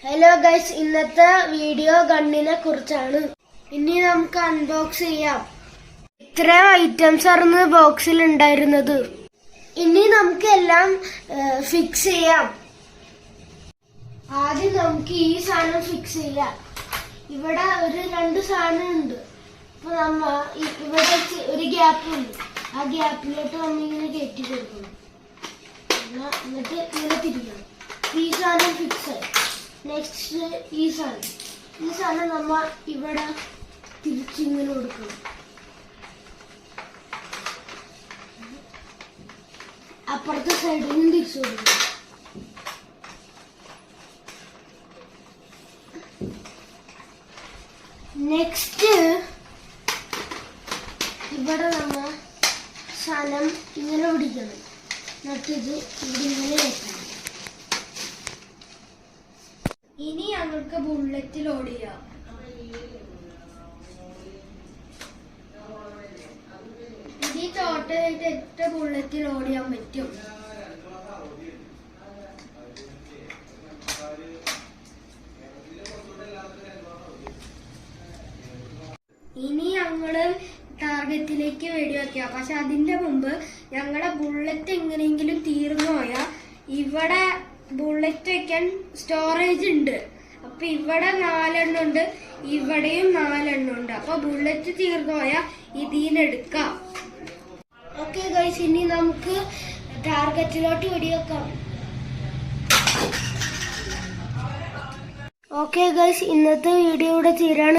Hello guys, ഇന്നത്തെ video ഗണ്ണിനെ കുറിച്ചാണ്. ഇനി നമുക്ക് അൺബോക്സ് ചെയ്യാം. ഇത്രയും ഐറ്റംസ് ആയിരുന്നു ബോക്സിൽ ഉണ്ടായിരുന്നത്. ഇനി നമുക്ക് എല്ലാം ഫിക്സ് ചെയ്യാം. ആദ്യം നമുക്ക് ഈ സാധനം ഫിക്സ് ചെയ്യാം. ഇവിടെ രണ്ട് സാധനം ഉണ്ട്. അപ്പൊ ഇവിടെ ഒരു ഗ്യാപ്പ് ഉണ്ട്. ആ ഗ്യാപ്പിലോട്ട് ഇങ്ങനെ കയറ്റി കൊടുക്കണം. എന്നിട്ട് ഇങ്ങനെ തിരിക്കണം. ഈ സാധനം ഫിക്സ് ആയി. നെക്സ്റ്റ് ഈ സാധനം നമ്മ ഇവിടെ തിരിച്ചിങ്ങനെ കൊടുക്കണം. അപ്പുറത്തെ സൈഡിൽ നിന്ന് തിരിച്ചു കൊടുക്കണം. നെക്സ്റ്റ് ഇവിടെ നമ്മ സാധനം ഇങ്ങനെ പിടിക്കണം. എന്നിട്ടിത് ഇവിടെ ഇങ്ങനെ വെക്കണം. ഇനി ഞങ്ങൾക്ക് ബുള്ളറ്റ് ലോഡ് ചെയ്യാം. ഇനി ടോട്ടലായിട്ട് എത്ര ബുള്ളറ്റ് ലോഡ് ചെയ്യാൻ പറ്റും? ഇനി ഞങ്ങള് ടാർഗറ്റിലേക്ക് വെടിവെക്കാം. പക്ഷെ അതിന്റെ മുമ്പ് ഞങ്ങളുടെ ബുള്ളറ്റ് എങ്ങനെയെങ്കിലും തീർന്നു പോയാൽ ഇവിടെ ബുള്ളറ്റ് വെക്കാൻ സ്റ്റോറേജ് ഉണ്ട്. അപ്പൊ ഇവിടെ 4 എണ്ണം ഉണ്ട്, ഇവിടെയും 4 എണ്ണം ഉണ്ട്. അപ്പൊ ബുള്ളറ്റ് തീർന്നു പോയാൽ ഇതിനെടുക്കാം. ഓക്കെ ഗൈസ്, ഇനി നമുക്ക് ടാർഗറ്റിലോട്ട് വെടിവെക്കാം. ഓക്കെ ഗൈസ്, ഇന്നത്തെ വീഡിയോ ഇവിടെ തീരാണ്.